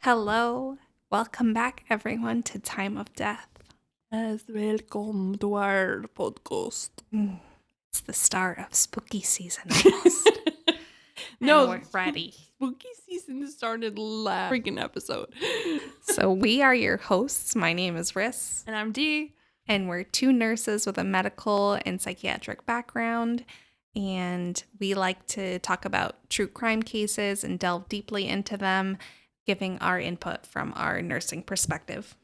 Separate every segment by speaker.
Speaker 1: Hello. Welcome back, everyone, to Time of Death.
Speaker 2: Yes, welcome to our podcast.
Speaker 1: It's the start of spooky season almost.
Speaker 2: No,
Speaker 1: we're ready.
Speaker 2: Spooky season started last freaking episode.
Speaker 1: So we are your hosts. My name is Ris.
Speaker 2: And I'm Dee.
Speaker 1: And we're two nurses with a medical and psychiatric background. And we like to talk about true crime cases and delve deeply into them, giving our input from our nursing perspective.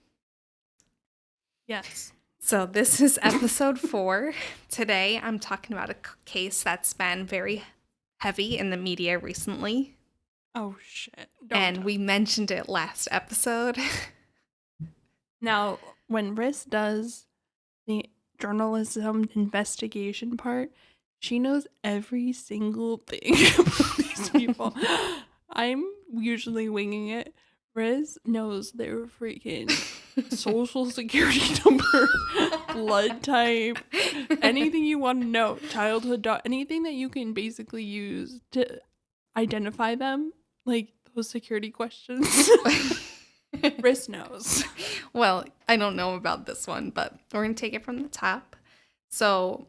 Speaker 2: Yes.
Speaker 1: So this is episode 4. Today I'm talking about a case that's been very heavy in the media recently.
Speaker 2: Oh, shit.
Speaker 1: We mentioned it last episode.
Speaker 2: Now, when Riss does the journalism investigation part, she knows every single thing about these people. I'm usually winging it. Riz knows their freaking social security number, blood type, anything you want to know, childhood, anything that you can basically use to identify them, like those security questions. Riz knows.
Speaker 1: Well, I don't know about this one, but we're going to take it from the top. So,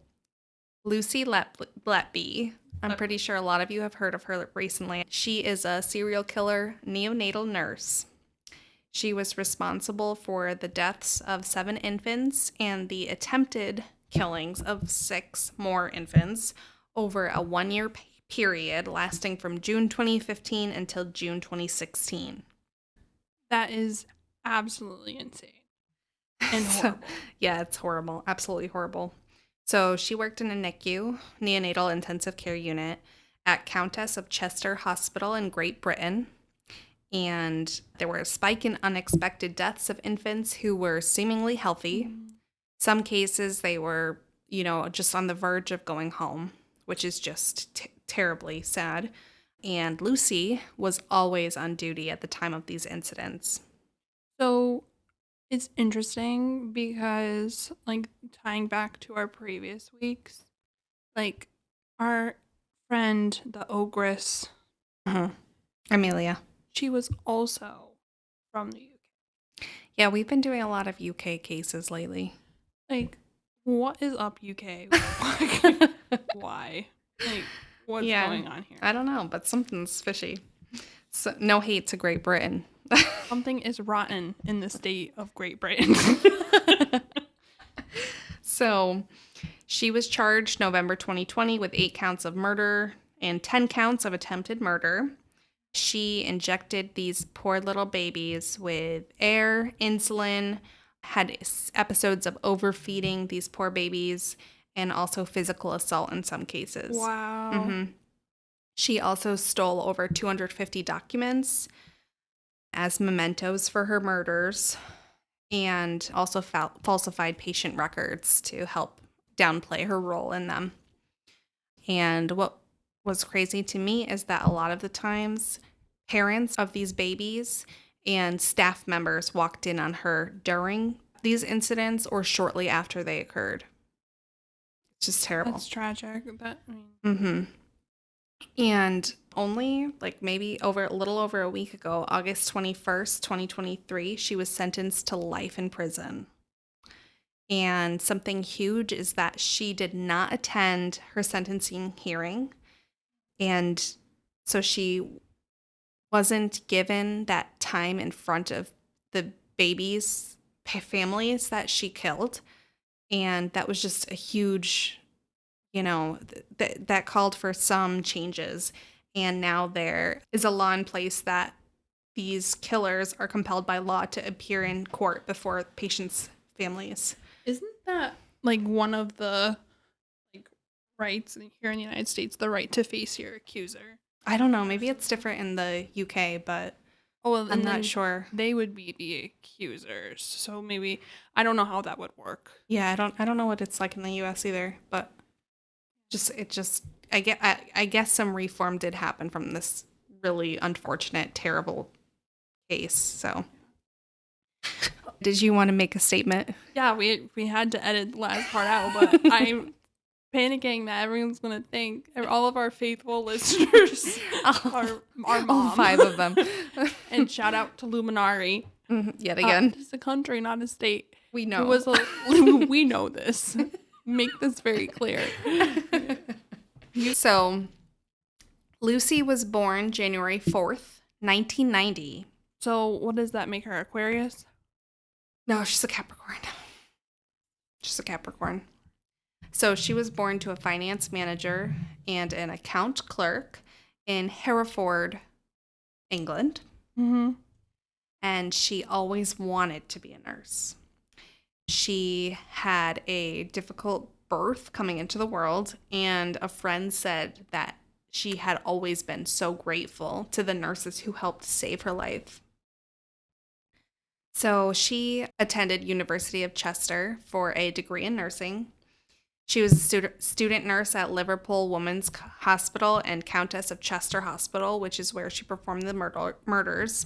Speaker 1: Lucy Letby, I'm pretty sure a lot of you have heard of her recently. She is a serial killer neonatal nurse. She was responsible for the deaths of 7 infants and the attempted killings of 6 more infants over a 1-year period lasting from June 2015 until June 2016.
Speaker 2: That is absolutely insane. And horrible.
Speaker 1: Yeah, it's horrible. Absolutely horrible. So she worked in a NICU, neonatal intensive care unit, at Countess of Chester Hospital in Great Britain. And there were a spike in unexpected deaths of infants who were seemingly healthy. Some cases, they were, just on the verge of going home, which is just terribly sad. And Lucy was always on duty at the time of these incidents.
Speaker 2: So it's interesting because, tying back to our previous weeks, our friend, the ogress,
Speaker 1: Amelia,
Speaker 2: she was also from the UK.
Speaker 1: Yeah, we've been doing a lot of UK cases lately.
Speaker 2: What is up, UK? Why? What's going on here?
Speaker 1: I don't know, but something's fishy. So, no hate to Great Britain.
Speaker 2: Something is rotten in the state of Great Britain.
Speaker 1: So, she was charged November 2020 with 8 counts of murder and 10 counts of attempted murder. She injected these poor little babies with air, insulin, had episodes of overfeeding these poor babies, and also physical assault in some cases.
Speaker 2: Wow.
Speaker 1: Mm-hmm. She also stole over 250 documents as mementos for her murders, and also falsified patient records to help downplay her role in them. And what was crazy to me is that a lot of the times parents of these babies and staff members walked in on her during these incidents or shortly after they occurred. It's just terrible.
Speaker 2: That's tragic.
Speaker 1: And only maybe a little over a week ago, August 21st, 2023, she was sentenced to life in prison. And something huge is that she did not attend her sentencing hearing. And so she wasn't given that time in front of the babies' families that she killed. And that was just a huge, that called for some changes. And now there is a law in place that these killers are compelled by law to appear in court before patients' families.
Speaker 2: Isn't that one of the rights here in the United States, the right to face your accuser?
Speaker 1: I don't know. Maybe it's different in the UK, but I'm not sure.
Speaker 2: They would be the accusers, so maybe I don't know how that would work.
Speaker 1: Yeah, I don't know what it's like in the US either, but I guess some reform did happen from this really unfortunate, terrible case. So, did you want to make a statement?
Speaker 2: Yeah, we had to edit the last part out, but panicking that everyone's going to think all of our faithful listeners are our mom.
Speaker 1: All 5 of them.
Speaker 2: And shout out to Luminari.
Speaker 1: Yet again.
Speaker 2: It's a country, not a state.
Speaker 1: We know.
Speaker 2: We know this. Make this very clear.
Speaker 1: So, Lucy was born January 4th, 1990.
Speaker 2: So, what does that make her, Aquarius?
Speaker 1: No, she's a Capricorn. She's a Capricorn. So, she was born to a finance manager and an account clerk in Hereford, England.
Speaker 2: Mm-hmm.
Speaker 1: And she always wanted to be a nurse. She had a difficult birth coming into the world, and a friend said that she had always been so grateful to the nurses who helped save her life. So she attended University of Chester for a degree in nursing. She was a student nurse at Liverpool Women's Hospital and Countess of Chester Hospital, which is where she performed the murders.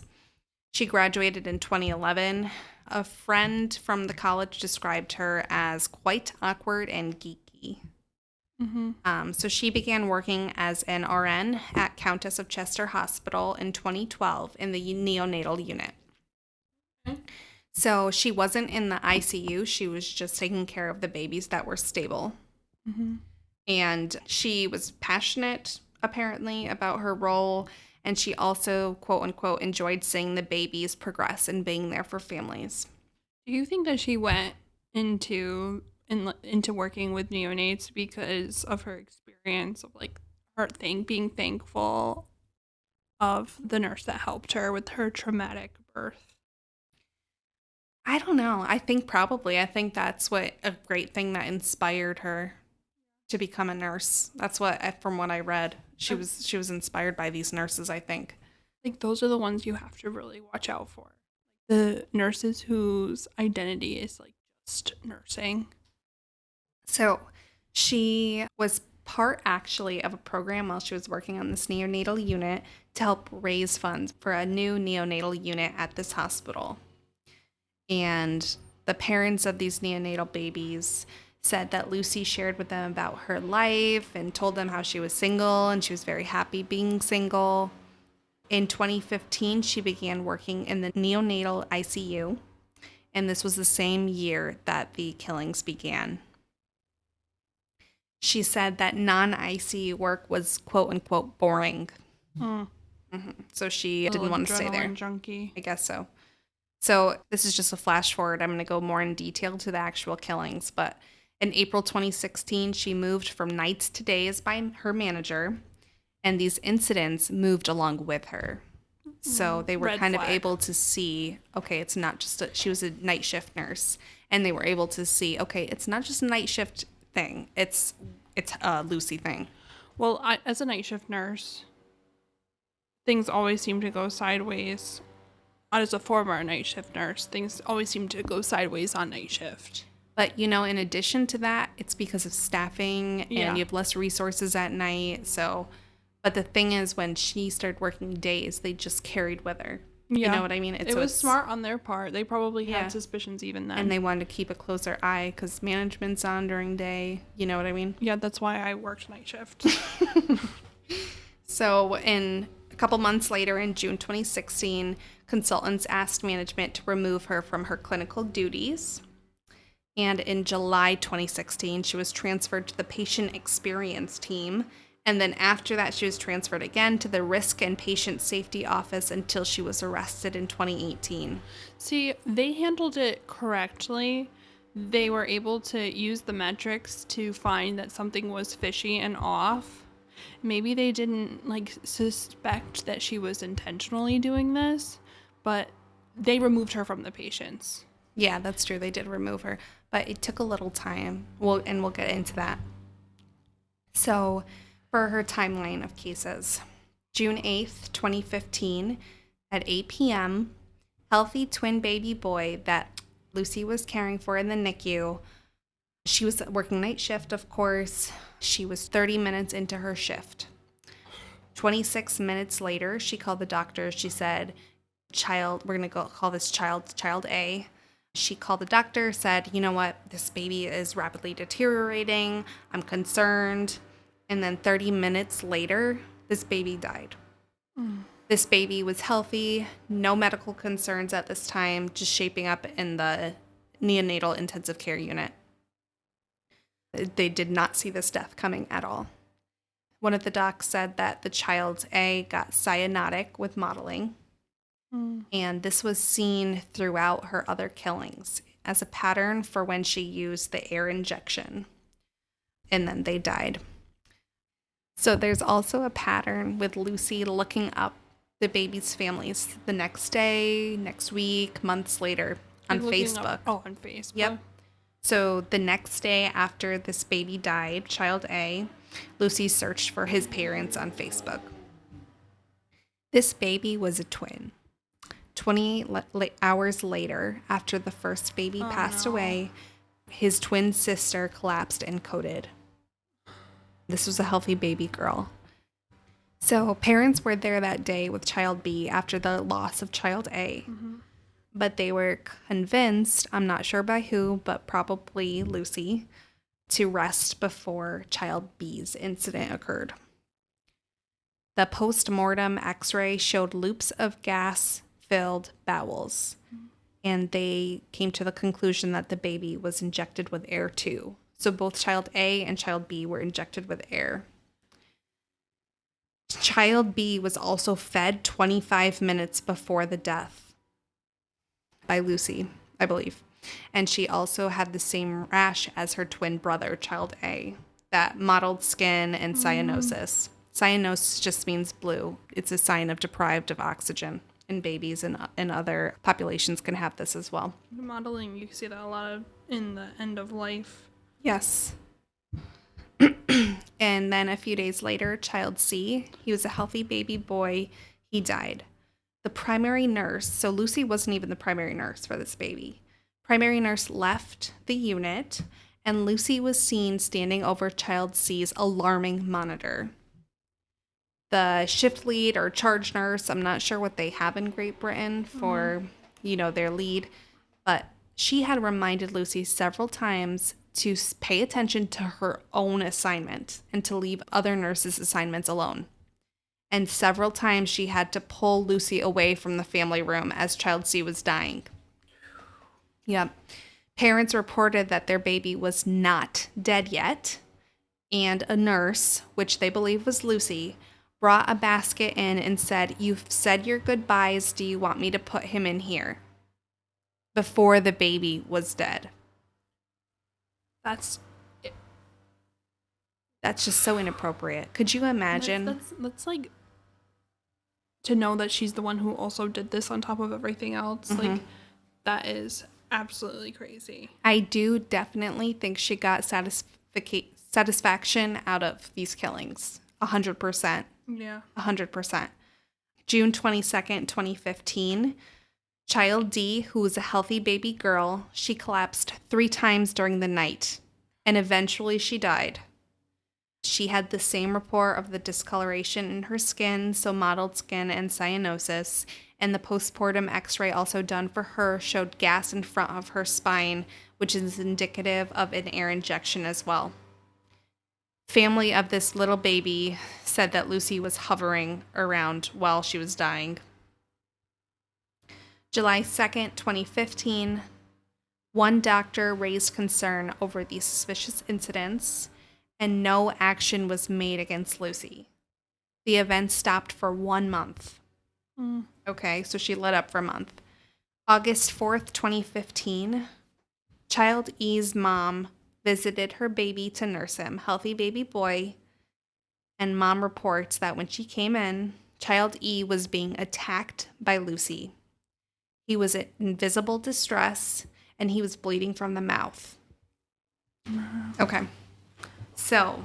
Speaker 1: She graduated in 2011. A friend from the college described her as quite awkward and geeky.
Speaker 2: Mm-hmm.
Speaker 1: So she began working as an RN at Countess of Chester Hospital in 2012 in the neonatal unit. So she wasn't in the ICU. She was just taking care of the babies that were stable.
Speaker 2: Mm-hmm.
Speaker 1: And she was passionate, apparently, about her role. And she also, quote unquote, enjoyed seeing the babies progress and being there for families.
Speaker 2: Do you think that she went into working with neonates because of her experience of like her being thankful of the nurse that helped her with her traumatic birth?
Speaker 1: I don't know. I think probably. I think that's what a great thing that inspired her to become a nurse. That's what, from what I read, she was inspired by these nurses, I think.
Speaker 2: Like those are the ones you have to really watch out for. The nurses whose identity is like just nursing.
Speaker 1: So she was part actually of a program while she was working on this neonatal unit to help raise funds for a new neonatal unit at this hospital. And the parents of these neonatal babies said that Lucy shared with them about her life and told them how she was single and she was very happy being single. In 2015, she began working in the neonatal ICU, and this was the same year that the killings began. She said that non-ICU work was quote-unquote boring. Mm-hmm. So she didn't want to stay there.
Speaker 2: Junkie.
Speaker 1: I guess so. So this is just a flash forward. I'm going to go more in detail to the actual killings. But in April 2016, she moved from nights to days by her manager, and these incidents moved along with her. So they were kind of able to see, okay, it's not just she was a night shift nurse, and they were able to see, okay, it's not just a night shift thing. It's a Lucy thing.
Speaker 2: Well, as a night shift nurse, things always seem to go sideways. As a former night shift nurse, things always seem to go sideways on night shift.
Speaker 1: But, in addition to that, it's because of staffing and you have less resources at night. So, but the thing is, when she started working days, they just carried with her. Yeah. You know what I mean?
Speaker 2: It was smart on their part. They probably had suspicions even then.
Speaker 1: And they wanted to keep a closer eye because management's on during day. You know what I mean?
Speaker 2: Yeah, that's why I worked night shift.
Speaker 1: So a couple months later, in June 2016, consultants asked management to remove her from her clinical duties. And in July 2016, she was transferred to the patient experience team. And then after that, she was transferred again to the risk and patient safety office until she was arrested in 2018.
Speaker 2: See, they handled it correctly. They were able to use the metrics to find that something was fishy and off. Maybe they didn't suspect that she was intentionally doing this, but they removed her from the patients.
Speaker 1: Yeah, that's true. They did remove her, but it took a little time. We'll get into that. So, for her timeline of cases, June 8th, 2015, at 8 p.m., healthy twin baby boy that Lucy was caring for in the NICU. She was working night shift, of course. She was 30 minutes into her shift. 26 minutes later, she called the doctor. She said, we're going to call this child A. She called the doctor, said, you know what, this baby is rapidly deteriorating. I'm concerned. And then 30 minutes later, this baby died. This baby was healthy, no medical concerns at this time, just shaping up in the neonatal intensive care unit. They did not see this death coming at all. One of the docs said that the child A got cyanotic with modeling. And this was seen throughout her other killings as a pattern for when she used the air injection. And then they died. So there's also a pattern with Lucy looking up the baby's families the next day, next week, months later on Facebook.
Speaker 2: On Facebook.
Speaker 1: Yep. So the next day after this baby died, child A, Lucy searched for his parents on Facebook. This baby was a twin. 20 hours later, after the first baby passed away, his twin sister collapsed and coded. This was a healthy baby girl. So parents were there that day with child B after the loss of child A. But they were convinced, I'm not sure by who, but probably Lucy, to rest before child B's incident occurred. The post-mortem x-ray showed loops of gas-filled bowels, and they came to the conclusion that the baby was injected with air too. So both child A and child B were injected with air. Child B was also fed 25 minutes before the death by Lucy, I believe. And she also had the same rash as her twin brother, child A, that mottled skin and cyanosis. Cyanosis just means blue. It's a sign of deprived of oxygen. And babies and other populations can have this as well.
Speaker 2: Modeling, you see that a lot of in the end of life.
Speaker 1: Yes. And then a few days later, child C, he was a healthy baby boy. He died. The primary nurse, so Lucy wasn't even the primary nurse for this baby. Primary nurse left the unit, and Lucy was seen standing over child C's alarming monitor. The shift lead or charge nurse, I'm not sure what they have in Great Britain for, their lead, but she had reminded Lucy several times to pay attention to her own assignment and to leave other nurses' assignments alone. And several times she had to pull Lucy away from the family room as child C was dying. Yep. Parents reported that their baby was not dead yet, and a nurse, which they believe was Lucy, brought a basket in and said, "You've said your goodbyes. Do you want me to put him in here?" Before the baby was dead. That's just so inappropriate. Could you imagine?
Speaker 2: That's like, to know that she's the one who also did this on top of everything else. Like, that is absolutely crazy.
Speaker 1: I do definitely think she got satisfaction out of these killings. 100%.
Speaker 2: Yeah.
Speaker 1: 100%. June 22nd, 2015. Child D, who was a healthy baby girl, she collapsed 3 times during the night, and eventually she died. She had the same report of the discoloration in her skin, so mottled skin and cyanosis, and the postpartum x-ray also done for her showed gas in front of her spine, which is indicative of an air injection as well. Family of this little baby said that Lucy was hovering around while she was dying. July 2nd, 2015, one doctor raised concern over these suspicious incidents, and no action was made against Lucy. The event stopped for 1 month. Okay, so she let up for a month. August 4th, 2015, child E's mom visited her baby to nurse him, healthy baby boy, and mom reports that when she came in, child E was being attacked by Lucy. He was in visible distress, and he was bleeding from the mouth. Okay. So.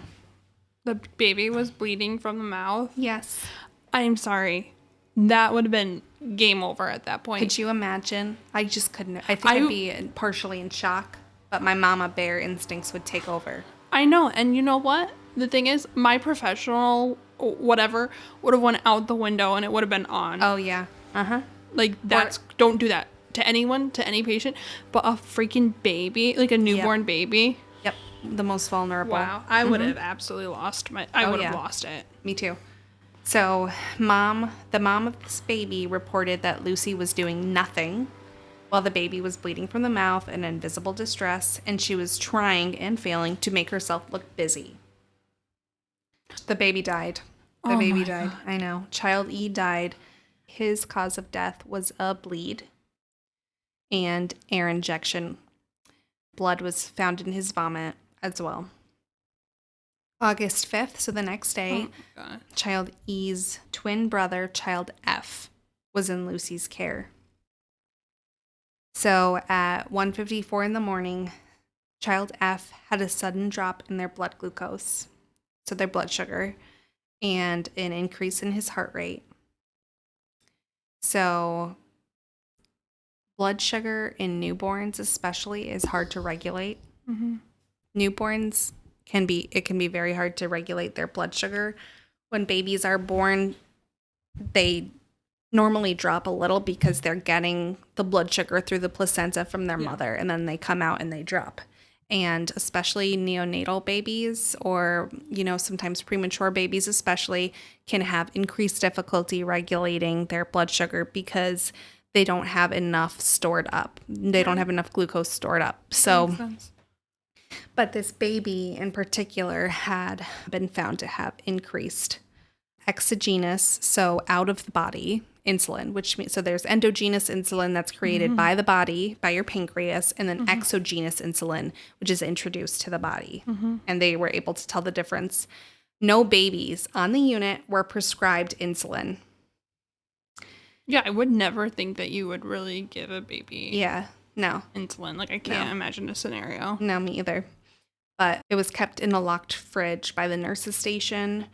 Speaker 2: The baby was bleeding from the mouth?
Speaker 1: Yes.
Speaker 2: I'm sorry. That would have been game over at that point.
Speaker 1: Could you imagine? I just couldn't. I think I'd be partially in shock, but my mama bear instincts would take over.
Speaker 2: I know. And you know what? The thing is, my professional whatever would have went out the window and it would have been on.
Speaker 1: Oh, yeah. Uh-huh.
Speaker 2: Like, don't do that to anyone, to any patient, but a freaking baby, like a newborn baby.
Speaker 1: Yep. The most vulnerable.
Speaker 2: Wow. I would have absolutely lost I would have lost it.
Speaker 1: Me too. So the mom of this baby reported that Lucy was doing nothing while the baby was bleeding from the mouth and in visible distress, and she was trying and failing to make herself look busy. The baby died. The baby died. God. I know. Child E died. His cause of death was a bleed and air injection. Blood was found in his vomit as well. August 5th, so the next day, Child E's twin brother, Child F, was in Lucy's care. So at 1:54 in the morning, Child F had a sudden drop in their blood glucose, so their blood sugar, and an increase in his heart rate. So blood sugar in newborns especially is hard to regulate. Mm-hmm. Newborns can be very hard to regulate their blood sugar. When babies are born, they normally drop a little because they're getting the blood sugar through the placenta from their mother, and then they come out and they drop. And especially neonatal babies, or, sometimes premature babies especially, can have increased difficulty regulating their blood sugar because they don't have enough stored up. They don't have enough glucose stored up. So, but this baby in particular had been found to have increased exogenous, so out of the body insulin, which means, so there's endogenous insulin that's created by the body, by your pancreas, and then exogenous insulin, which is introduced to the body. And they were able to tell the difference. No babies on the unit were prescribed insulin.
Speaker 2: Yeah, I would never think that you would really give a baby insulin. Like, I can't imagine a scenario.
Speaker 1: No, me either. But it was kept in a locked fridge by the nurse's station.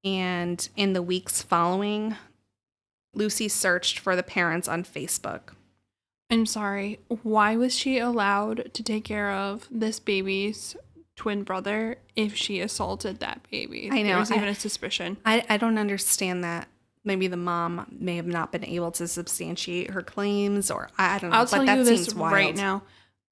Speaker 1: And in the weeks following, Lucy searched for the parents on Facebook.
Speaker 2: I'm sorry. Why was she allowed to take care of this baby's twin brother if she assaulted that baby?
Speaker 1: I know.
Speaker 2: There was even a suspicion.
Speaker 1: I don't understand that. Maybe the mom may have not been able to substantiate her claims, or I don't know.
Speaker 2: I'll tell you this
Speaker 1: wild.
Speaker 2: Right now.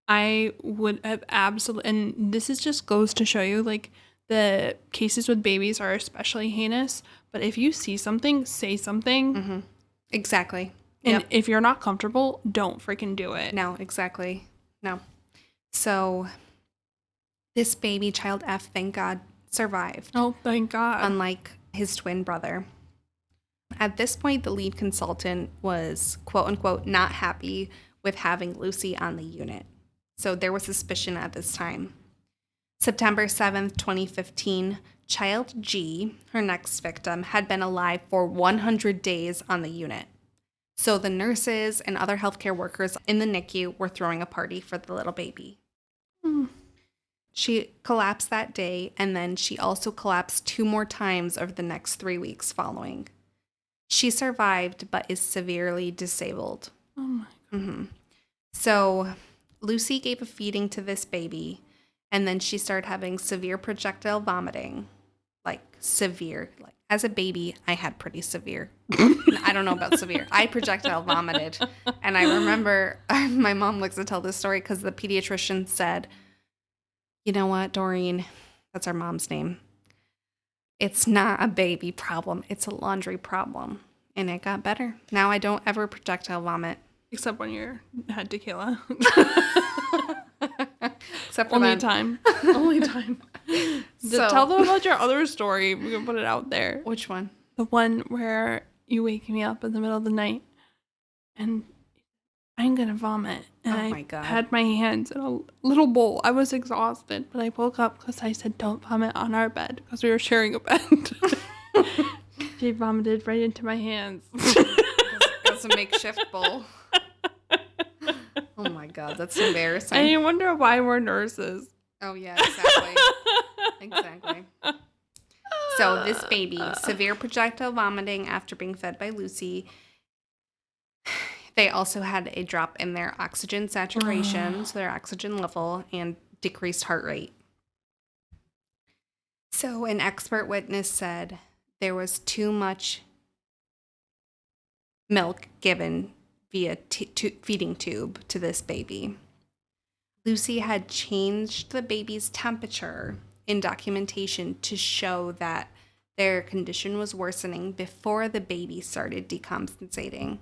Speaker 2: I would have absolutely, and this is just goes to show you, like, the cases with babies are especially heinous. But if you see something, say something.
Speaker 1: Exactly.
Speaker 2: And if you're not comfortable, don't freaking do it.
Speaker 1: No, exactly. No. So this baby, Child F, thank God, survived.
Speaker 2: Oh, thank God.
Speaker 1: Unlike his twin brother. At this point, the lead consultant was, quote unquote, not happy with having Lucy on the unit. So there was suspicion at this time. September 7th, 2015, Child G, her next victim, had been alive for 100 days on the unit. So the nurses and other healthcare workers in the NICU were throwing a party for the little baby. She collapsed that day, and then she also collapsed 2 more times over the next 3 weeks following. She survived, but is severely disabled.
Speaker 2: Oh my God.
Speaker 1: So Lucy gave a feeding to this baby, and then she started having severe projectile vomiting. Like, severe. Like, as a baby, I had pretty severe. I don't know about severe. I projectile vomited. And I remember my mom likes to tell this story because the pediatrician said, you know what, Doreen, that's our mom's name. It's not a baby problem. It's a laundry problem. And it got better. Now I don't ever projectile vomit.
Speaker 2: Except when you had tequila.
Speaker 1: Except for
Speaker 2: Only time. Only time.
Speaker 1: So,
Speaker 2: tell them about your other story. We can put it out there.
Speaker 1: Which one?
Speaker 2: The one where you wake me up in the middle of the night and I'm going to vomit. And
Speaker 1: my God.
Speaker 2: I had my hands in a little bowl. I was exhausted, but I woke up because I said, don't vomit on our bed because we were sharing a bed. She vomited right into my hands.
Speaker 1: That's a makeshift bowl. Oh my God, that's embarrassing.
Speaker 2: And you wonder why we're nurses.
Speaker 1: Oh yeah, exactly. Exactly. So this baby, severe projectile vomiting after being fed by Lucy. They also had a drop in their oxygen saturation, so their oxygen level, and decreased heart rate. So an expert witness said there was too much milk given via feeding tube to this baby. Lucy had changed the baby's temperature in documentation to show that their condition was worsening before the baby started decompensating.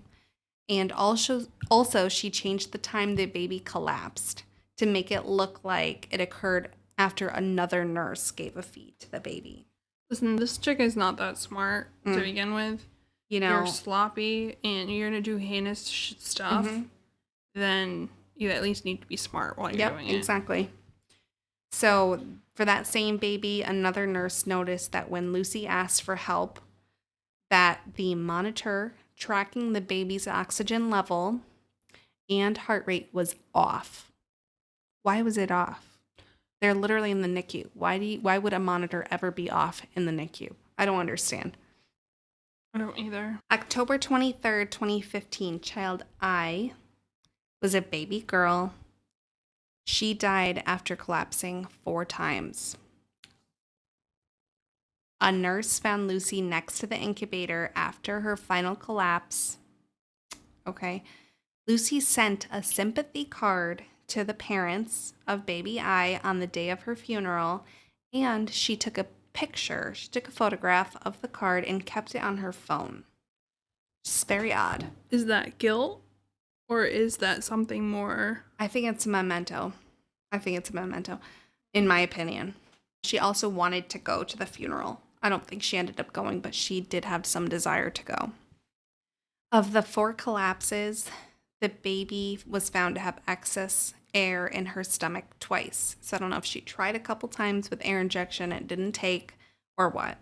Speaker 1: And also she changed the time the baby collapsed to make it look like it occurred after another nurse gave a feed to the baby.
Speaker 2: Listen, this chick is not that smart to begin with.
Speaker 1: You know,
Speaker 2: you're sloppy and you're going to do heinous stuff, then you at least need to be smart while you're doing it.
Speaker 1: Exactly. So for that same baby, another nurse noticed that when Lucy asked for help, that the monitor tracking the baby's oxygen level and heart rate was off. Why was it off? They're literally in the NICU. Why would a monitor ever be off in the NICU? I don't understand.
Speaker 2: I don't either.
Speaker 1: October 23rd, 2015, child I was a baby girl. She died after collapsing 4 times. A nurse found Lucy next to the incubator after her final collapse. Okay. Lucy sent a sympathy card to the parents of baby I on the day of her funeral, and she took a picture. She took a photograph of the card and kept it on her phone. It's very odd.
Speaker 2: Is that guilt? Or is that something more?
Speaker 1: I think it's a memento. In my opinion. She also wanted to go to the funeral. I don't think she ended up going, but she did have some desire to go. Of the 4 collapses, the baby was found to have excess air in her stomach twice. So I don't know if she tried a couple times with air injection and it didn't take or what.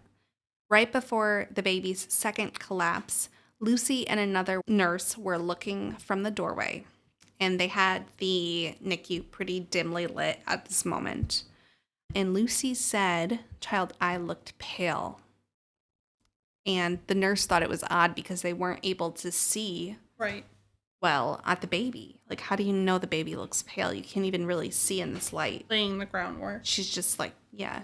Speaker 1: Right before the baby's second collapse, Lucy and another nurse were looking from the doorway, and they had the NICU pretty dimly lit at this moment. And Lucy said, child I looked pale. And the nurse thought it was odd because they weren't able to see well at the baby. Like, how do you know the baby looks pale? You can't even really see in this light.
Speaker 2: Laying the groundwork.
Speaker 1: She's just like, yeah.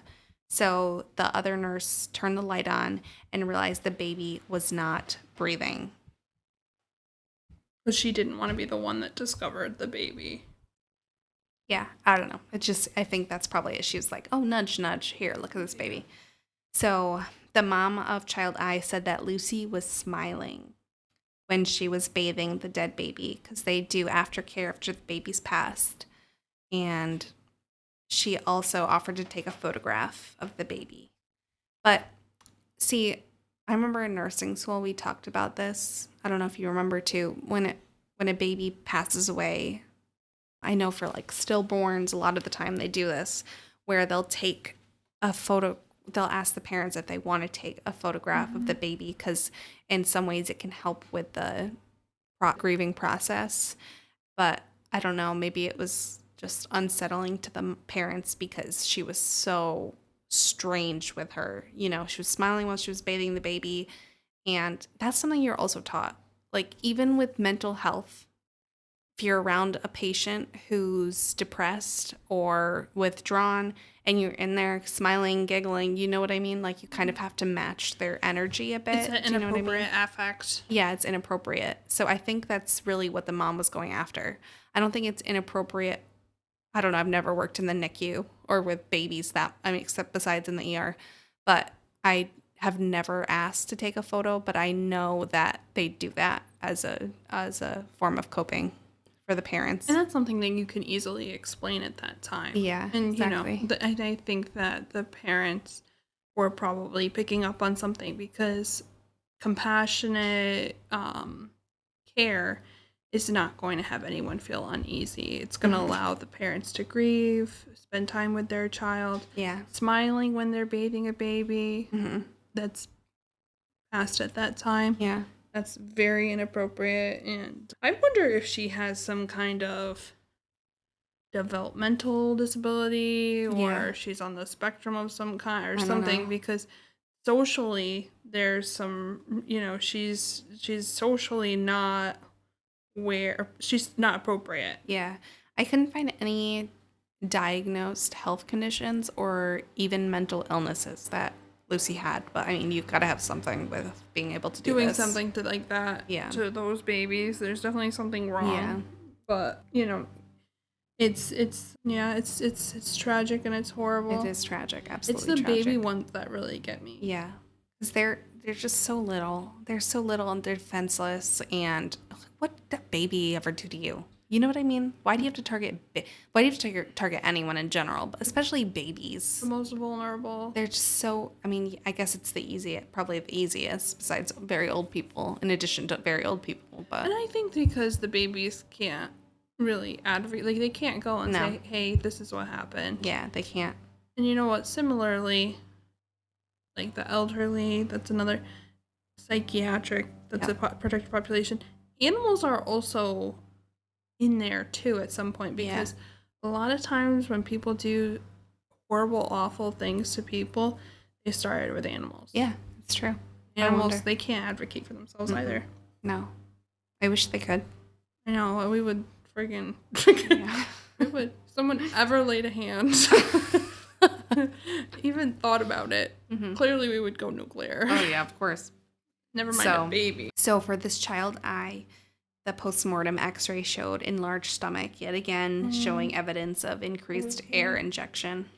Speaker 1: So the other nurse turned the light on and realized the baby was not breathing.
Speaker 2: But she didn't want to be the one that discovered the baby.
Speaker 1: Yeah, I don't know. I think that's probably it. She was like, oh, nudge, nudge. Here, look at this baby. So the mom of child I said that Lucy was smiling when she was bathing the dead baby because they do aftercare after the baby's passed. And she also offered to take a photograph of the baby. But see, I remember in nursing school we talked about this. I don't know if you remember too. When a baby passes away, I know for like stillborns, a lot of the time they do this, where they'll take a photo. They'll ask the parents if they want to take a photograph of the baby because in some ways it can help with the grieving process. But I don't know, maybe it was just unsettling to the parents because she was so strange with her. You know, she was smiling while she was bathing the baby. And that's something you're also taught. Like, even with mental health, if you're around a patient who's depressed or withdrawn and you're in there smiling, giggling, you know what I mean? Like, you kind of have to match their energy a bit.
Speaker 2: It's an inappropriate affect.
Speaker 1: Yeah, it's inappropriate. So I think that's really what the mom was going after. I don't think it's inappropriate. I don't know. I've never worked in the NICU or with babies except besides in the ER. But I have never asked to take a photo, but I know that they do that as a form of coping for the parents.
Speaker 2: And that's something that you can easily explain at that time.
Speaker 1: Yeah,
Speaker 2: and
Speaker 1: exactly.
Speaker 2: You know, I think that the parents were probably picking up on something because compassionate care is not going to have anyone feel uneasy. It's going to allow the parents to grieve, spend time with their child.
Speaker 1: Yeah.
Speaker 2: Smiling when they're bathing a baby that's passed at that time.
Speaker 1: Yeah.
Speaker 2: That's very inappropriate. And I wonder if she has some kind of developmental disability or she's on the spectrum of some kind or something, because socially there's some, you know, she's socially not where she's not appropriate.
Speaker 1: Yeah. I couldn't find any diagnosed health conditions or even mental illnesses that Lucy had. But I mean, you got to have something with being able to do
Speaker 2: Doing
Speaker 1: this.
Speaker 2: something to like that to those babies. There's definitely something wrong.
Speaker 1: Yeah.
Speaker 2: But, you know, it's tragic and it's horrible.
Speaker 1: It is tragic, absolutely.
Speaker 2: It's the
Speaker 1: tragic.
Speaker 2: baby ones that really get me.
Speaker 1: Yeah, because they're just so little. They're so little and they're defenseless. And what did that baby ever do to you? You know what I mean? Why do you have to target? Why do you have to target anyone in general, but especially babies?
Speaker 2: The most vulnerable.
Speaker 1: They're just so. I mean, I guess it's probably the easiest, besides very old people. In addition to very old people, but
Speaker 2: and I think because the babies can't really advocate, like they can't go and say, "Hey, this is what happened."
Speaker 1: Yeah, they can't.
Speaker 2: And you know what? Similarly, like the elderly, that's another psychiatric. That's a protected population. Animals are also in there too at some point because a lot of times when people do horrible, awful things to people, they started with animals.
Speaker 1: Yeah, it's true.
Speaker 2: Animals, they can't advocate for themselves either.
Speaker 1: No. I wish they could.
Speaker 2: I know. We would friggin' we would. Someone ever laid a hand, even thought about it. Mm-hmm. Clearly, we would go nuclear.
Speaker 1: Oh yeah, of course.
Speaker 2: Never mind a baby.
Speaker 1: So for this child eye, the postmortem x-ray showed enlarged stomach, yet again showing evidence of increased air injection.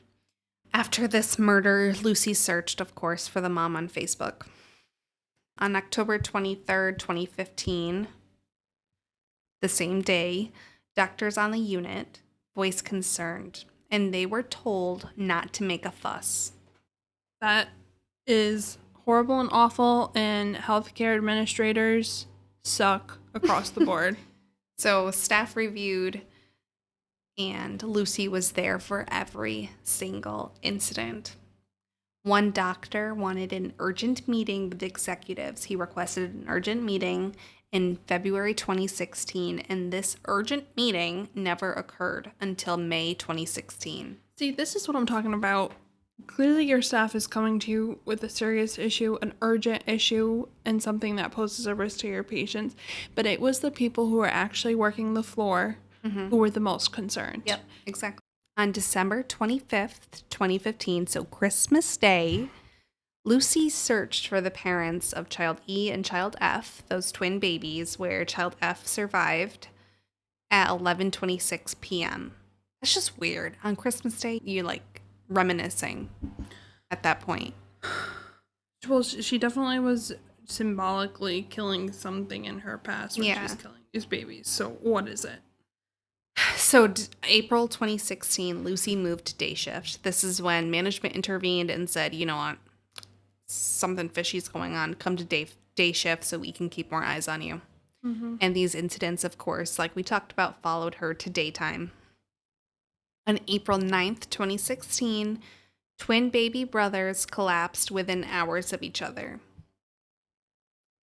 Speaker 1: After this murder, Lucy searched, of course, for the mom on Facebook. On October 23rd, 2015, the same day, doctors on the unit voiced concern, and they were told not to make a fuss.
Speaker 2: That is horrible and awful, and healthcare administrators suck across the board.
Speaker 1: So staff reviewed, and Lucy was there for every single incident. One doctor wanted an urgent meeting with executives. He requested an urgent meeting in February 2016, and this urgent meeting never occurred until May 2016.
Speaker 2: See, this is what I'm talking about. Clearly your staff is coming to you with a serious issue, an urgent issue, and something that poses a risk to your patients. But it was the people who were actually working the floor who were the most concerned.
Speaker 1: Yep, exactly. On December 25th, 2015, so Christmas Day, Lucy searched for the parents of Child E and Child F, those twin babies, where Child F survived at 11:26 p.m. That's just weird. On Christmas Day, you reminiscing at that point.
Speaker 2: Well, she definitely was symbolically killing something in her past when she's killing these babies. So what is it?
Speaker 1: So April 2016, Lucy moved to day shift. This is when management intervened and said, you know what, something fishy's going on. Come to day shift so we can keep more eyes on you. Mm-hmm. And these incidents, of course, like we talked about, followed her to daytime. On April 9th, 2016, twin baby brothers collapsed within hours of each other.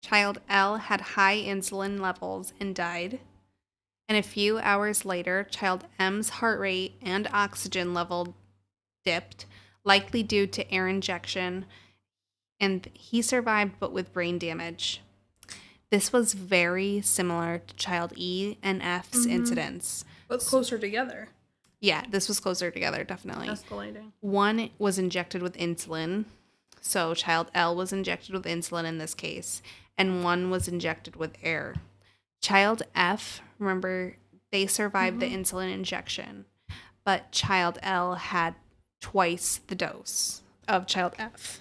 Speaker 1: Child L had high insulin levels and died. And a few hours later, Child M's heart rate and oxygen level dipped, likely due to air injection, and he survived but with brain damage. This was very similar to Child E and F's incidents.
Speaker 2: But closer together.
Speaker 1: Yeah, this was closer together, definitely.
Speaker 2: Escalating.
Speaker 1: One was injected with insulin. So Child L was injected with insulin in this case. And one was injected with air. Child F, remember, they survived the insulin injection. But Child L had twice the dose of Child F.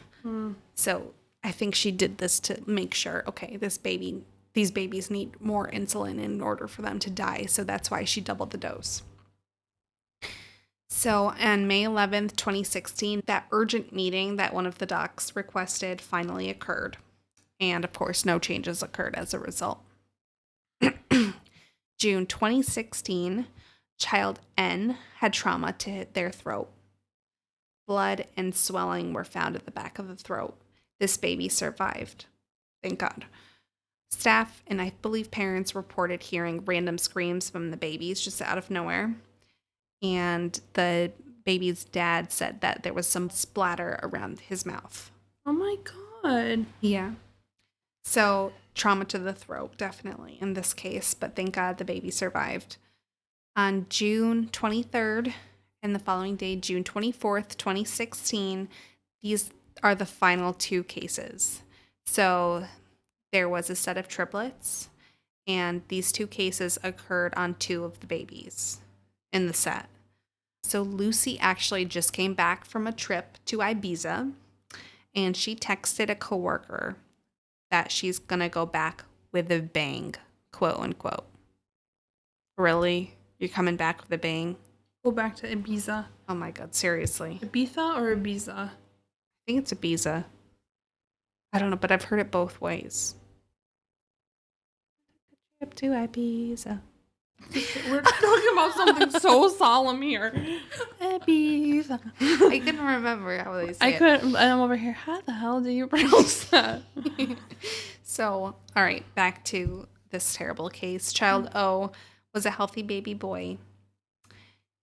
Speaker 1: So I think she did this to make sure, okay, these babies need more insulin in order for them to die. So that's why she doubled the dose. So on May 11th, 2016, that urgent meeting that one of the docs requested finally occurred. And of course, no changes occurred as a result. June 2016, Child N had trauma to their throat. Blood and swelling were found at the back of the throat. This baby survived. Thank God. Staff and I believe parents reported hearing random screams from the babies just out of nowhere. And the baby's dad said that there was some splatter around his mouth.
Speaker 2: Oh my God.
Speaker 1: Yeah. So trauma to the throat, definitely, in this case. But thank God the baby survived. On June 23rd and the following day, June 24th, 2016, these are the final two cases. So there was a set of triplets, and these two cases occurred on two of the babies in the set. So Lucy actually just came back from a trip to Ibiza, and she texted a coworker that she's going to go back with a bang, quote unquote. Really? You're coming back with a bang?
Speaker 2: Go back to Ibiza.
Speaker 1: Oh my God, seriously.
Speaker 2: Ibiza or Ibiza?
Speaker 1: I think it's Ibiza. I don't know, but I've heard it both ways. Trip to Ibiza.
Speaker 2: We're talking about something so solemn here.
Speaker 1: Ibiza. I couldn't remember how they say
Speaker 2: I
Speaker 1: it.
Speaker 2: couldn't, and I'm over here. How the hell do you pronounce that?
Speaker 1: So, all right, back to this terrible case. Child O was a healthy baby boy,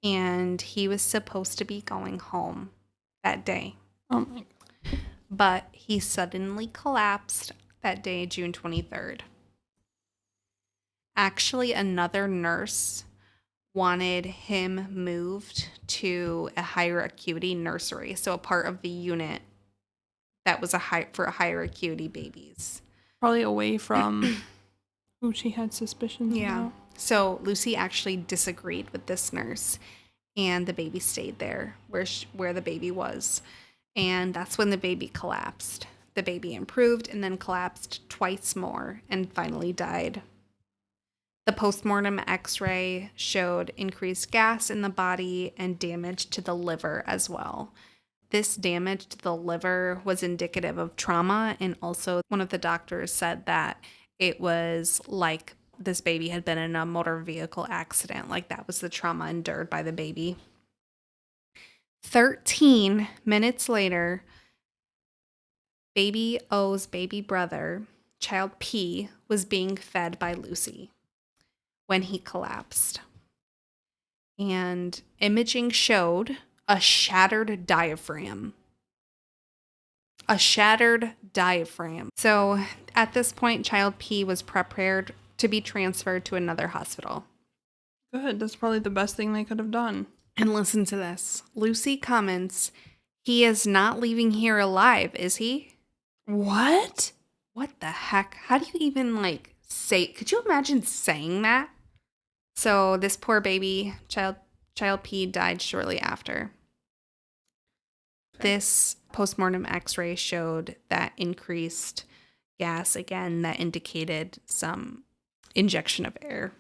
Speaker 1: and he was supposed to be going home that day.
Speaker 2: Oh my God.
Speaker 1: But he suddenly collapsed that day, June 23rd. Actually, another nurse wanted him moved to a higher acuity nursery, so a part of the unit that was for higher acuity babies.
Speaker 2: Probably away from who she had suspicions about.
Speaker 1: So Lucy actually disagreed with this nurse, and the baby stayed there where the baby was. And that's when the baby collapsed. The baby improved and then collapsed twice more and finally died. The postmortem x-ray showed increased gas in the body and damage to the liver as well. This damage to the liver was indicative of trauma, and also one of the doctors said that it was like this baby had been in a motor vehicle accident, like that was the trauma endured by the baby. 13 minutes later, baby O's baby brother, child P, was being fed by Lucy when he collapsed. And imaging showed a shattered diaphragm. A shattered diaphragm. So at this point, child P was prepared to be transferred to another hospital.
Speaker 2: Good. That's probably the best thing they could have done.
Speaker 1: And listen to this. Lucy comments, "He is not leaving here alive, is he?"
Speaker 2: What?
Speaker 1: What the heck? How do you even say, could you imagine saying that? So this poor baby, child P, died shortly after. This postmortem x-ray showed that increased gas again that indicated some injection of air.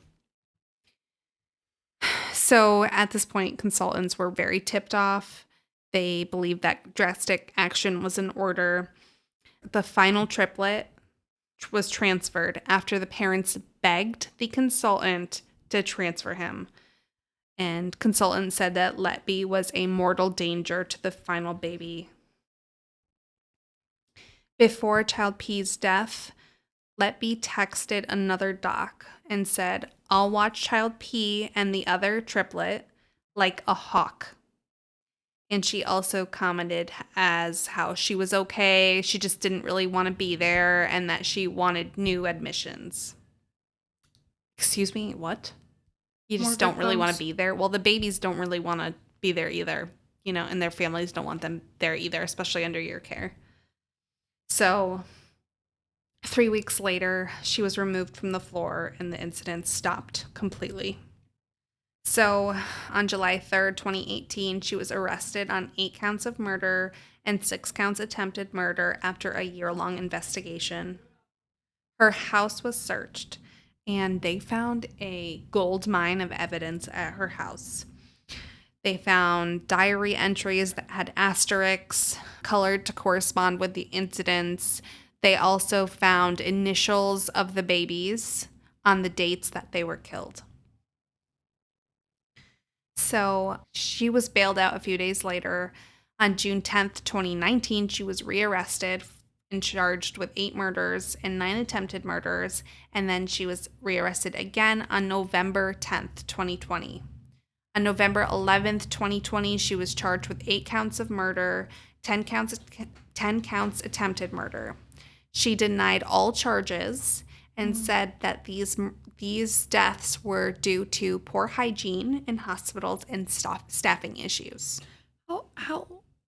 Speaker 1: So at this point, consultants were very tipped off. They believed that drastic action was in order. The final triplet was transferred after the parents begged the consultant to transfer him. And consultant said that Letby was a mortal danger to the final baby. Before child P's death, Letby texted another doc and said, "I'll watch child P and the other triplet like a hawk." And she also commented as how she was okay, she just didn't really want to be there, and that she wanted new admissions. Excuse me, what? You just don't really want to be there? Well, the babies don't really want to be there either, and their families don't want them there either, especially under your care. So 3 weeks later, she was removed from the floor and the incident stopped completely. So on July 3rd, 2018, she was arrested on 8 counts of murder and 6 counts attempted murder after a year-long investigation. Her house was searched, and they found a gold mine of evidence at her house. They found diary entries that had asterisks colored to correspond with the incidents. They also found initials of the babies on the dates that they were killed. So she was bailed out a few days later. On June 10th, 2019, she was rearrested and charged with 8 murders and 9 attempted murders. And then she was rearrested again on November 10th, 2020. On November 11th, 2020, she was charged with 8 counts of murder, 10 counts attempted murder. She denied all charges and said that these deaths were due to poor hygiene in hospitals and staffing issues.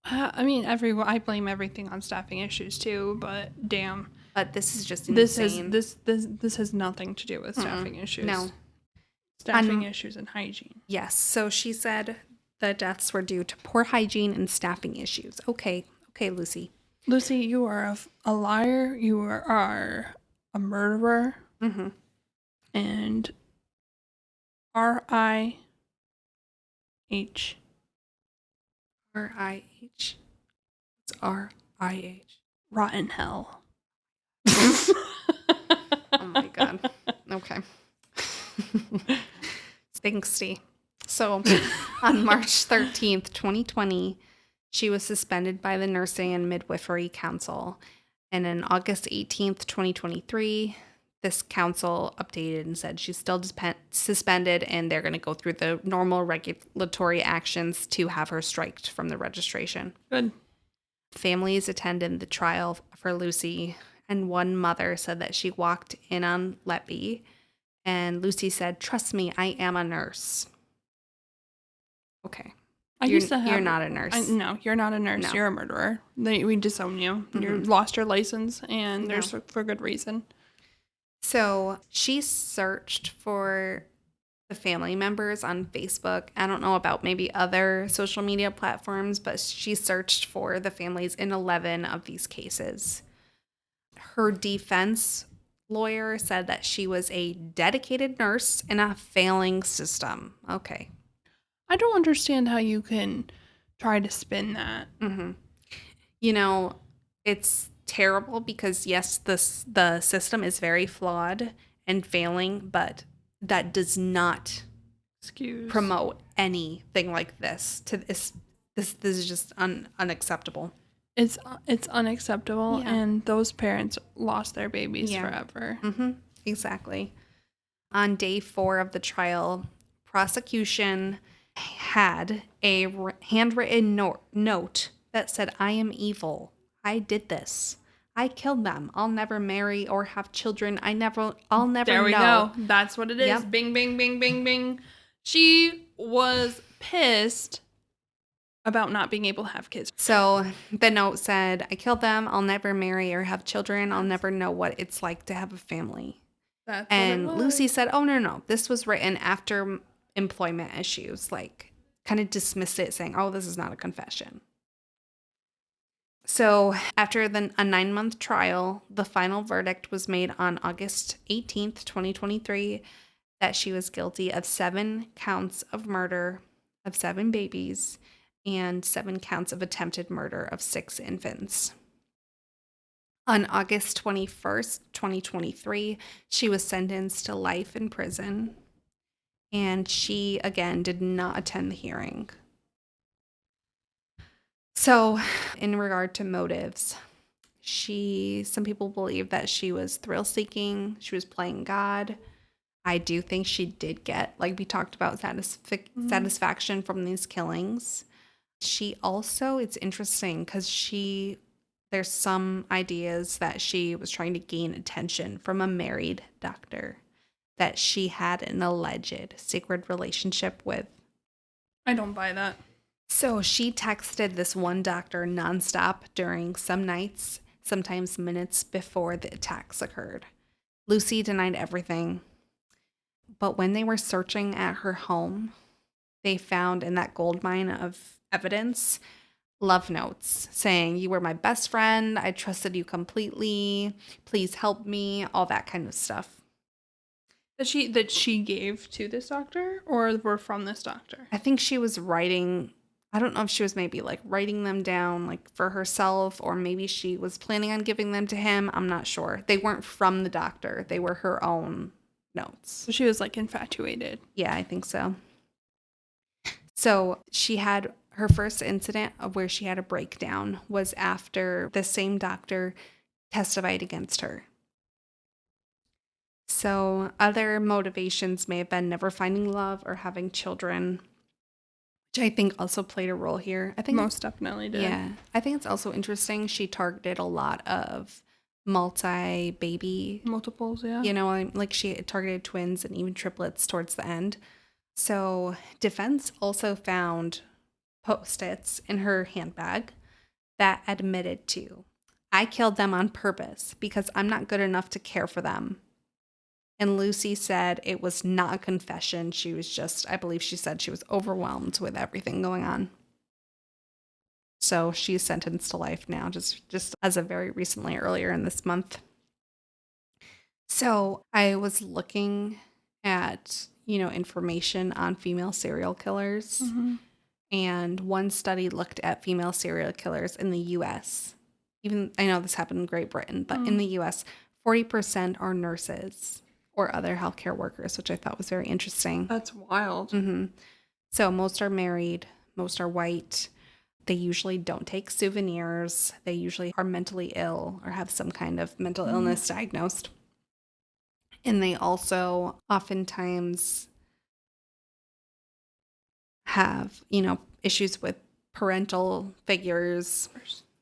Speaker 2: I mean, everyone. I blame everything on staffing issues too, but damn,
Speaker 1: But this is just
Speaker 2: this has
Speaker 1: insane.
Speaker 2: this has nothing to do with staffing issues.
Speaker 1: No.
Speaker 2: Staffing issues and hygiene.
Speaker 1: Yes. So she said the deaths were due to poor hygiene and staffing issues. Okay. Okay, Lucy.
Speaker 2: Lucy, you are a liar. You are a murderer.
Speaker 1: Mm-hmm.
Speaker 2: And RIH.
Speaker 1: RIH. It's RIH.
Speaker 2: Rotten hell.
Speaker 1: Oh my God. Okay. Thanksy. So on March 13th, 2020, she was suspended by the Nursing and Midwifery Council. And on August 18th, 2023, this council updated and said she's still suspended and they're going to go through the normal regulatory actions to have her striked from the registration.
Speaker 2: Good.
Speaker 1: Families attended the trial for Lucy, and one mother said that she walked in on Letby, and Lucy said, "Trust me, I am a nurse." Okay. You're not a nurse.
Speaker 2: No, you're not a nurse.
Speaker 1: No.
Speaker 2: You're a murderer. We disown you. You lost your license, and there's for good reason.
Speaker 1: So she searched for the family members on Facebook. I don't know about maybe other social media platforms, but she searched for the families in 11 of these cases. Her defense lawyer said that she was a dedicated nurse in a failing system. Okay.
Speaker 2: I don't understand how you can try to spin that.
Speaker 1: Mm-hmm. You know, it's terrible because, yes, the system is very flawed and failing, but that does not promote anything like this. This is just unacceptable.
Speaker 2: It's unacceptable,
Speaker 1: Yeah.
Speaker 2: and those parents lost their babies forever.
Speaker 1: Mm-hmm. Exactly. On day 4 of the trial, prosecution had a handwritten note that said, "I am evil. I did this. I killed them. I'll never marry or have children. I'll never
Speaker 2: There we
Speaker 1: know."
Speaker 2: go. That's what it is.
Speaker 1: Yep.
Speaker 2: Bing, bing, bing, bing, bing. She was pissed about not being able to have kids.
Speaker 1: So the note said, "I killed them. I'll never marry or have children. I'll never know what it's like to have a family."
Speaker 2: That's
Speaker 1: And
Speaker 2: what it was.
Speaker 1: Lucy said, "Oh, no. This was written after employment issues." Like, kind of dismissed it, saying, "Oh, this is not a confession." So after a 9-month trial, the final verdict was made on August 18th, 2023, that she was guilty of 7 counts of murder of 7 babies and 7 counts of attempted murder of 6 infants. On August 21st, 2023, she was sentenced to life in prison, and she, again, did not attend the hearing. So, in regard to motives, some people believe that she was thrill-seeking, she was playing God. I do think she did get, like we talked about, satisfaction from these killings. She also, it's interesting because there's some ideas that she was trying to gain attention from a married doctor that she had an alleged secret relationship with.
Speaker 2: I don't buy that.
Speaker 1: So she texted this one doctor nonstop during some nights, sometimes minutes before the attacks occurred. Lucy denied everything. But when they were searching at her home, they found in that goldmine of evidence love notes saying, "You were my best friend. I trusted you completely. Please help me," all that kind of stuff.
Speaker 2: That she gave to this doctor, or were from this doctor?
Speaker 1: I think she was writing, I don't know if she was maybe like writing them down like for herself, or maybe she was planning on giving them to him. I'm not sure. They weren't from the doctor. They were her own notes.
Speaker 2: So she was like infatuated.
Speaker 1: Yeah, I think so. So she had her first incident of where she had a breakdown was after the same doctor testified against her. So other motivations may have been never finding love or having children, which I think also played a role here. I think
Speaker 2: Most definitely did.
Speaker 1: Yeah. I think it's also interesting. She targeted a lot of multi-baby.
Speaker 2: Multiples, yeah.
Speaker 1: You know, like she targeted twins and even triplets towards the end. So defense also found Post-its in her handbag that admitted to, I killed them on purpose because I'm not good enough to care for them. And Lucy said it was not a confession. She was just, I believe she said she was overwhelmed with everything going on. So she's sentenced to life now, just as of very recently, earlier in this month. So I was looking at, information on female serial killers.
Speaker 2: Mm-hmm.
Speaker 1: And one study looked at female serial killers in the U.S. Even, I know this happened in Great Britain, but in the U.S., 40% are nurses or other healthcare workers, which I thought was very interesting.
Speaker 2: That's wild.
Speaker 1: Mm-hmm. So most are married, most are white. They usually don't take souvenirs. They usually are mentally ill or have some kind of mental illness diagnosed. And they also oftentimes have, issues with parental figures.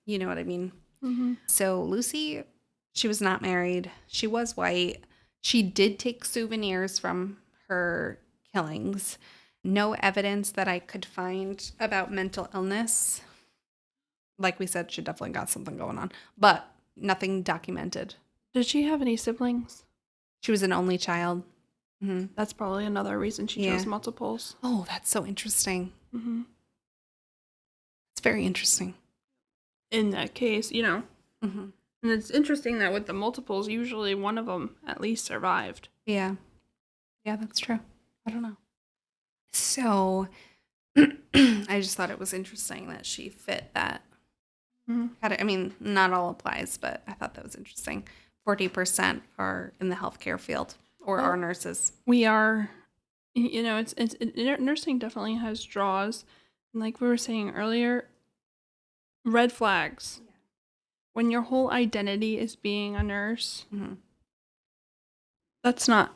Speaker 1: You know what I mean?
Speaker 2: Mm-hmm.
Speaker 1: So Lucy, she was not married. She was white. She did take souvenirs from her killings. No evidence that I could find about mental illness. Like we said, she definitely got something going on, but nothing documented.
Speaker 2: Did she have any siblings?
Speaker 1: She was an only child. Mm-hmm.
Speaker 2: That's probably another reason she chose multiples.
Speaker 1: Oh, that's so interesting.
Speaker 2: Mm-hmm.
Speaker 1: It's very interesting.
Speaker 2: In that case,
Speaker 1: Mm-hmm.
Speaker 2: And it's interesting that with the multiples, usually one of them at least survived.
Speaker 1: Yeah. Yeah, that's true. I don't know. So I just thought it was interesting that she fit that.
Speaker 2: Mm-hmm.
Speaker 1: I mean, not all applies, but I thought that was interesting. 40% are in the healthcare field or are nurses.
Speaker 2: We are, nursing definitely has draws. And like we were saying earlier, red flags. Yeah. When your whole identity is being a nurse, that's not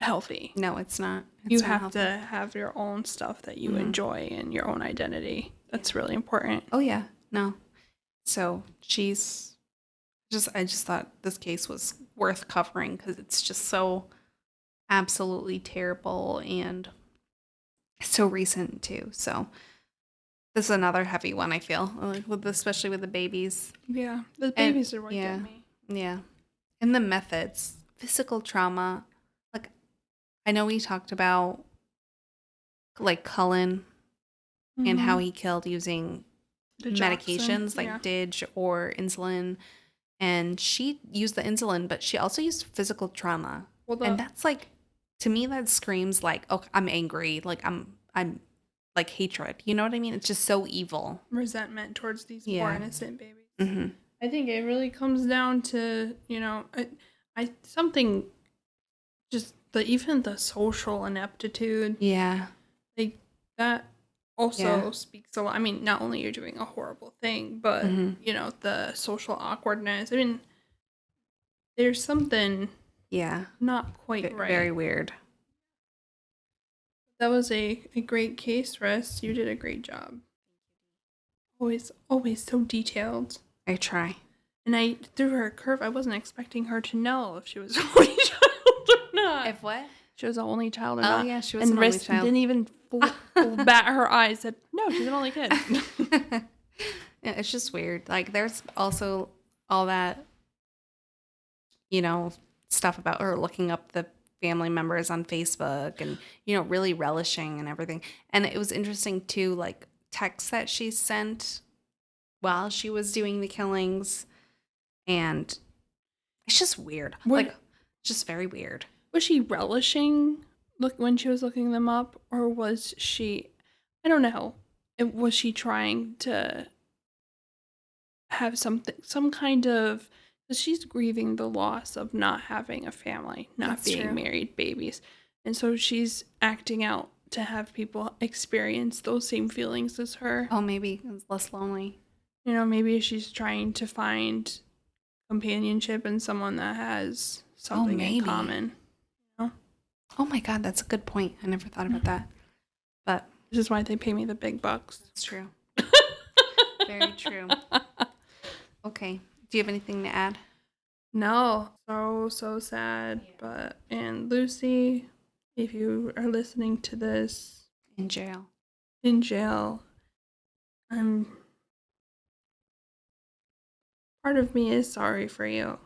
Speaker 2: healthy.
Speaker 1: No, it's not. It's
Speaker 2: you
Speaker 1: not
Speaker 2: have
Speaker 1: healthy.
Speaker 2: to have your own stuff that you enjoy and your own identity. That's really important.
Speaker 1: Oh, yeah. No. So I just thought this case was worth covering because it's just so absolutely terrible and so recent too. So this is another heavy one, I feel, especially with the babies.
Speaker 2: Yeah, the babies are what get me.
Speaker 1: Yeah. And the methods, physical trauma. Like, I know we talked about, like, Cullen and how he killed using medications like Dig or insulin. And she used the insulin, but she also used physical trauma. And that's like, to me, that screams like, oh, I'm angry. Like, I'm like hatred. You know what I mean? It's just so evil.
Speaker 2: Resentment towards these poor innocent babies.
Speaker 1: Mm-hmm.
Speaker 2: I think it really comes down to, something, just even the social ineptitude.
Speaker 1: Yeah.
Speaker 2: Like, that also speaks a lot. I mean, not only you're doing a horrible thing, but, the social awkwardness. I mean, there's something not quite right.
Speaker 1: Very weird.
Speaker 2: That was a great case, Ris. You did a great job. Always so detailed.
Speaker 1: I try.
Speaker 2: And I threw her a curve. I wasn't expecting her to know if she was an only child or not.
Speaker 1: If what?
Speaker 2: She was an only child or not.
Speaker 1: Oh, yeah, she was an only child.
Speaker 2: And Ris didn't even bat her eyes. Said, no, she's an only kid.
Speaker 1: Yeah, it's just weird. Like, there's also all that, stuff about her looking up the family members on Facebook and, really relishing and everything. And it was interesting, too, like, texts that she sent while she was doing the killings. And it's just weird. Just very weird.
Speaker 2: Was she relishing when she was looking them up? Or was she, I don't know, was she trying to have some kind of, because she's grieving the loss of not having a family, not being married, babies. And so she's acting out to have people experience those same feelings as her.
Speaker 1: Oh, maybe it's less lonely.
Speaker 2: Maybe she's trying to find companionship in someone that has something in common.
Speaker 1: Oh my God, that's a good point. I never thought about that. But
Speaker 2: this is why they pay me the big bucks.
Speaker 1: That's true. Very true. Okay. Do you have anything to add?
Speaker 2: No. So sad. And Lucy, if you are listening to this.
Speaker 1: In jail.
Speaker 2: I'm part of me is sorry for you.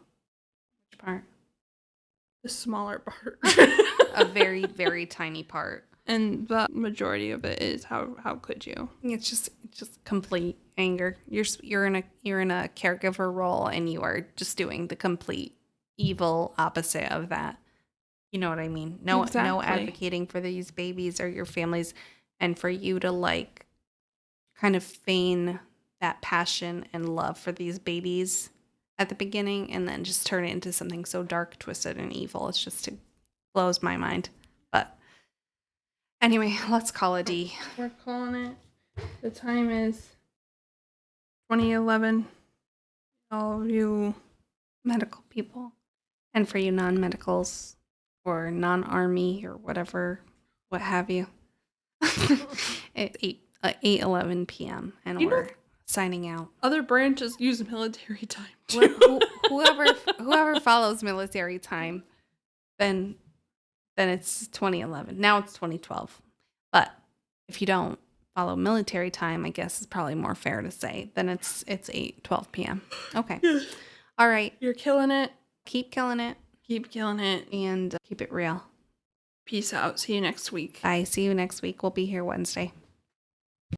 Speaker 1: Which part?
Speaker 2: The smaller part.
Speaker 1: A very, very tiny part.
Speaker 2: And the majority of it is how could you?
Speaker 1: It's just complete anger. You're in a caregiver role, and you are just doing the complete evil opposite of that. You know what I mean? No
Speaker 2: Exactly.
Speaker 1: advocating for these babies or your families, and for you to like kind of feign that passion and love for these babies at the beginning, and then just turn it into something so dark, twisted, and evil. It blows my mind. But anyway, let's call it D.
Speaker 2: We're calling it. The time is 2011. All of you
Speaker 1: Medical people, and for you non-medicals or non-army or whatever, what have you. It's 8:11 p.m. and we're signing out.
Speaker 2: Other branches use military time too.
Speaker 1: Whoever follows military time, then it's 2011. Now it's 2012. But if you don't follow military time, I guess it's probably more fair to say, then it's 8:12 p.m. Okay. All right.
Speaker 2: You're killing it.
Speaker 1: Keep killing it.
Speaker 2: Keep killing it.
Speaker 1: And keep it real.
Speaker 2: Peace out. See you next week.
Speaker 1: Bye. See you next week. We'll be here Wednesday.